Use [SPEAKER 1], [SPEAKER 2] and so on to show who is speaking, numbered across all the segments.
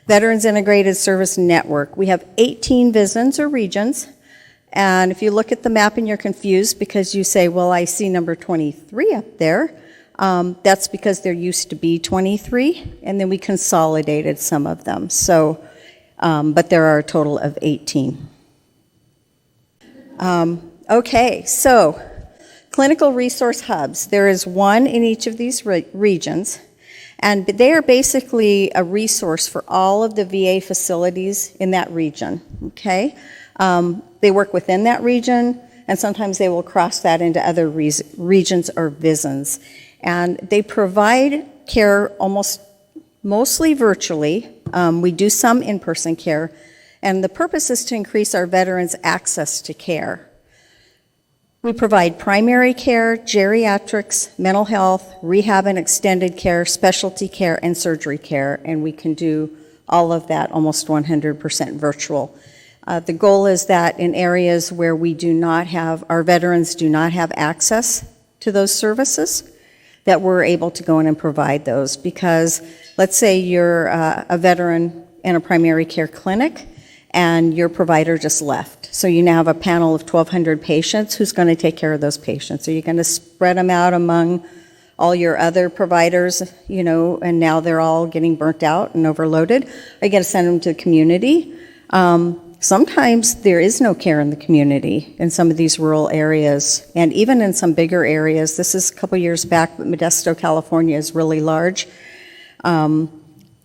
[SPEAKER 1] Veterans Integrated Service Network. We have 18 VISNs or regions. And if you look at the map and you're confused because you say, well, I see number 23 up there, that's because there used to be 23, and then we consolidated some of them. So, but there are a total of 18. Okay, so clinical resource hubs. There is one in each of these regions, and they are basically a resource for all of the VA facilities in that region, okay? They work within that region, and sometimes they will cross that into other regions or VISNs. And they provide care mostly virtually. We do some in-person care, and the purpose is to increase our veterans' access to care. We provide primary care, geriatrics, mental health, rehab and extended care, specialty care, and surgery care, and we can do all of that almost 100% virtual. The goal is that in areas where we do not have, our veterans do not have access to those services, that we're able to go in and provide those. Because let's say you're a veteran in a primary care clinic and your provider just left. So you now have a panel of 1,200 patients. Who's going to take care of those patients? Are you going to spread them out among all your other providers, you know, and now they're all getting burnt out and overloaded? Are you going to send them to the community? Sometimes there is no care in the community in some of these rural areas, and even in some bigger areas. This is a couple years back, but Modesto, California is really large. The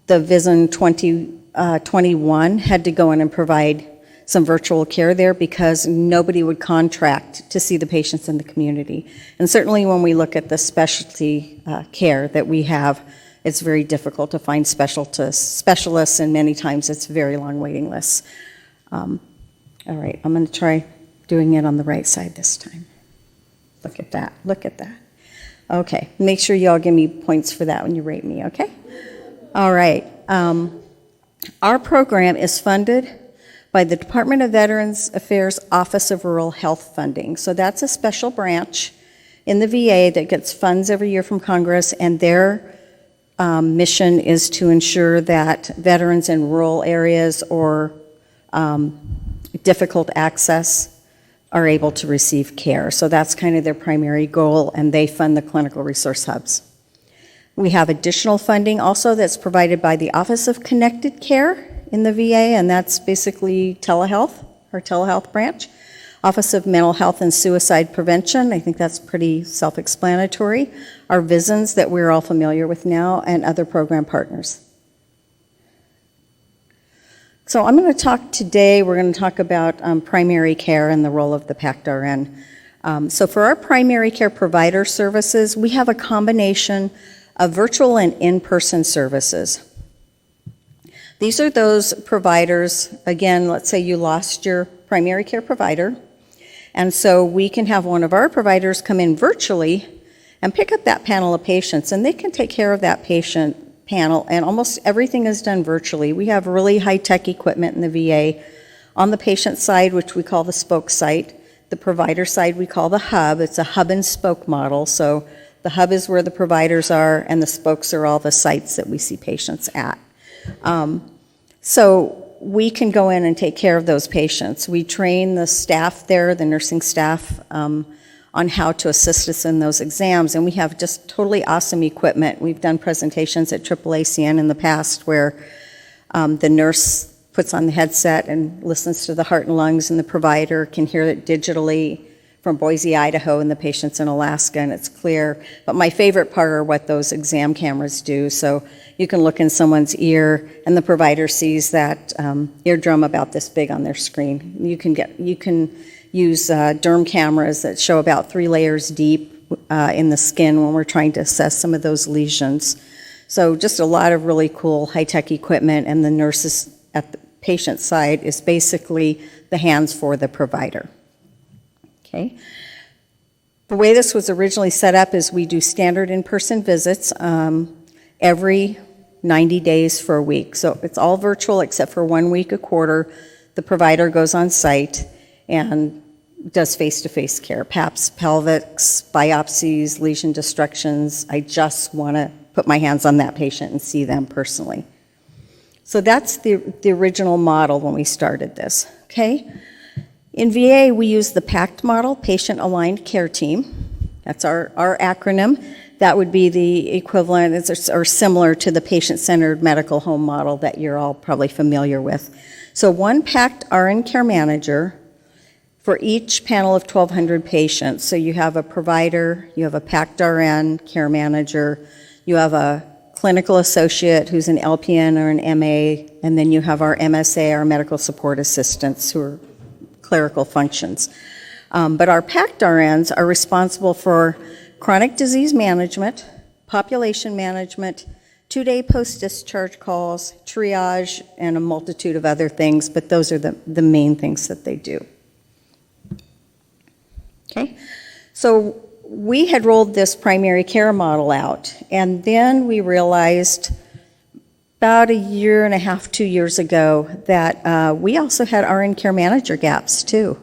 [SPEAKER 1] VISN 2021 had to go in and provide some virtual care there because nobody would contract to see the patients in the community. And certainly when we look at the specialty care that we have, it's very difficult to find specialists, and many times it's very long waiting lists. All right, I'm going to try doing it on the right side this time. Look at that, look at that. Okay, make sure you all give me points for that when you rate me, okay? All right, our program is funded by the Department of Veterans Affairs Office of Rural Health Funding. So that's a special branch in the VA that gets funds every year from Congress, and their mission is to ensure that veterans in rural areas or difficult access are able to receive care. So that's kind of their primary goal, and they fund the clinical resource hubs. We have additional funding also that's provided by the Office of Connected Care in the VA, and that's basically telehealth, our telehealth branch. Office of Mental Health and Suicide Prevention, I think that's pretty self-explanatory. Our VISNs that we're all familiar with now, and other program partners. So I'm going to talk today, we're going to talk about primary care and the role of the PACT RN. So for our primary care provider services, we have a combination of virtual and in-person services. These are those providers, again, let's say you lost your primary care provider, and so we can have one of our providers come in virtually and pick up that panel of patients, and they can take care of that patient panel, and almost everything is done virtually. We have really high-tech equipment in the VA. On the patient side, which we call the spoke site, the provider side we call the hub. It's a hub and spoke model, so the hub is where the providers are, and the spokes are all the sites that we see patients at. So we can go in and take care of those patients. We train the staff there, the nursing staff, on how to assist us in those exams, and we have just totally awesome equipment. We've done presentations at AAACN in the past where the nurse puts on the headset and listens to the heart and lungs, and the provider can hear it digitally from Boise, Idaho, and the patient's in Alaska, and it's clear. But my favorite part are what those exam cameras do. So you can look in someone's ear, and the provider sees that eardrum about this big on their screen. You can use derm cameras that show about 3 layers deep in the skin when we're trying to assess some of those lesions. So just a lot of really cool high-tech equipment, and the nurses at the patient side is basically the hands for the provider. Okay. The way this was originally set up is we do standard in-person visits every 90 days for a week. So it's all virtual except for 1 week a quarter. The provider goes on site and does face-to-face care, PAPs, pelvics, biopsies, lesion destructions. I just want to put my hands on that patient and see them personally. So that's the original model when we started this, okay? In VA, we use the PACT model, Patient Aligned Care Team. That's our acronym. That would be the equivalent or similar to the patient-centered medical home model that you're all probably familiar with. So one PACT RN care manager for each panel of 1,200 patients. So you have a provider, you have a PACT RN care manager, you have a clinical associate who's an LPN or an MA, and then you have our MSA, our medical support assistants, who are clerical functions. But our PACT RNs are responsible for chronic disease management, population management, 2-day post-discharge calls, triage, and a multitude of other things, but those are the main things that they do. Okay, so we had rolled this primary care model out, and then we realized about 1.5 years, 2 years ago that we also had RN care manager gaps too.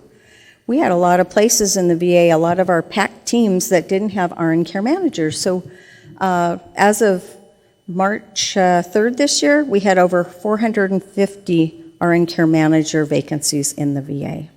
[SPEAKER 1] We had a lot of places in the VA, a lot of our PACT teams that didn't have RN care managers. So as of March 3rd this year, we had over 450 RN care manager vacancies in the VA.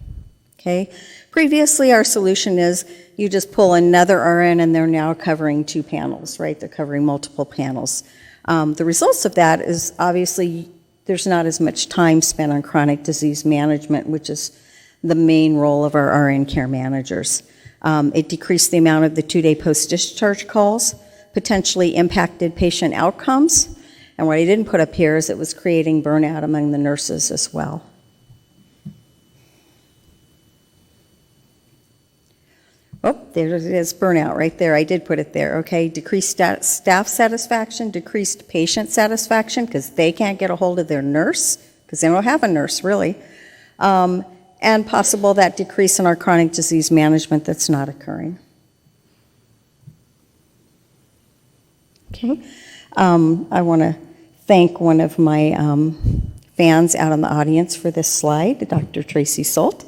[SPEAKER 1] Okay. Previously, our solution is you just pull another RN and they're now covering 2 panels, right? They're covering multiple panels. The results of that is obviously there's not as much time spent on chronic disease management, which is the main role of our RN care managers. It decreased the amount of the 2-day post-discharge calls, potentially impacted patient outcomes, and what I didn't put up here is it was creating burnout among the nurses as well. Oh, there it is, burnout right there. I did put it there, okay? Decreased staff satisfaction, decreased patient satisfaction because they can't get a hold of their nurse because they don't have a nurse really. And possible that decrease in our chronic disease management that's not occurring. Okay, I want to thank one of my fans out in the audience for this slide, Dr. Tracy Solt.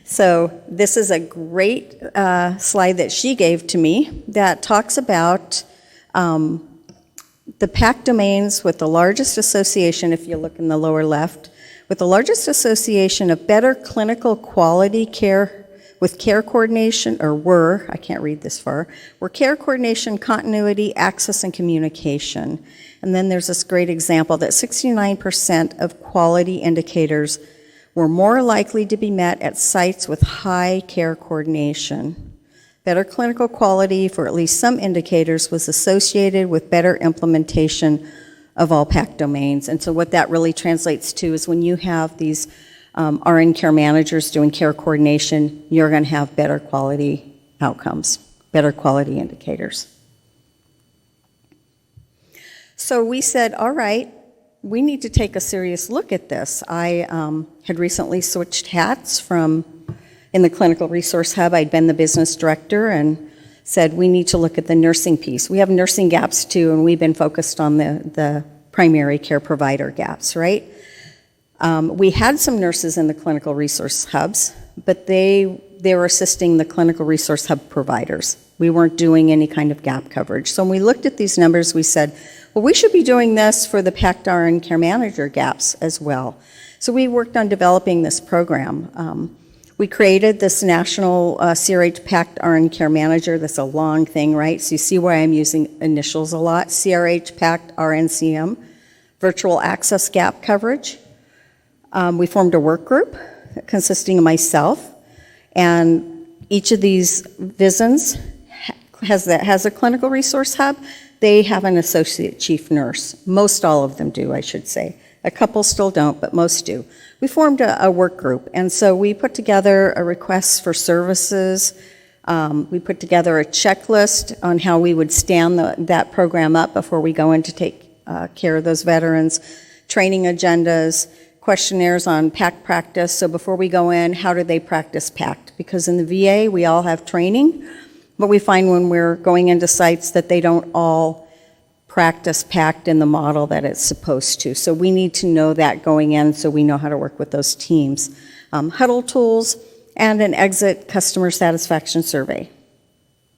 [SPEAKER 1] So this is a great slide that she gave to me that talks about the PACT domains with the largest association, if you look in the lower left, with the largest association of better clinical quality care with care coordination, I can't read this far, were care coordination, continuity, access, and communication. And then there's this great example that 69% of quality indicators were more likely to be met at sites with high care coordination. Better clinical quality for at least some indicators was associated with better implementation of all PACT domains. And so what that really translates to is when you have these RN care managers doing care coordination, you're going to have better quality outcomes, better quality indicators. So we said, all right, we need to take a serious look at this. I had recently switched hats in the Clinical Resource Hub. I'd been the business director and said we need to look at the nursing piece. We have nursing gaps too, and we've been focused on the primary care provider gaps, right? We had some nurses in the Clinical Resource Hubs, but they were assisting the Clinical Resource Hub providers. We weren't doing any kind of gap coverage. So when we looked at these numbers, we said, well, we should be doing this for the PACT RN care manager gaps as well. So we worked on developing this program. We created this national CRH PACT RN care manager. That's a long thing, right? So you see why I'm using initials a lot. CRH PACT RNCM, virtual access gap coverage. We formed a work group consisting of myself, and each of these VISNs has a clinical resource hub. They have an associate chief nurse. Most all of them do, I should say. A couple still don't, but most do. We formed a work group, and so we put together a request for services. We put together a checklist on how we would stand that program up before we go in to take care of those veterans, training agendas, questionnaires on PACT practice. So before we go in, how do they practice PACT? Because in the VA, we all have training, but we find when we're going into sites that they don't all practice PACT in the model that it's supposed to. So we need to know that going in so we know how to work with those teams. Huddle tools and an exit customer satisfaction survey.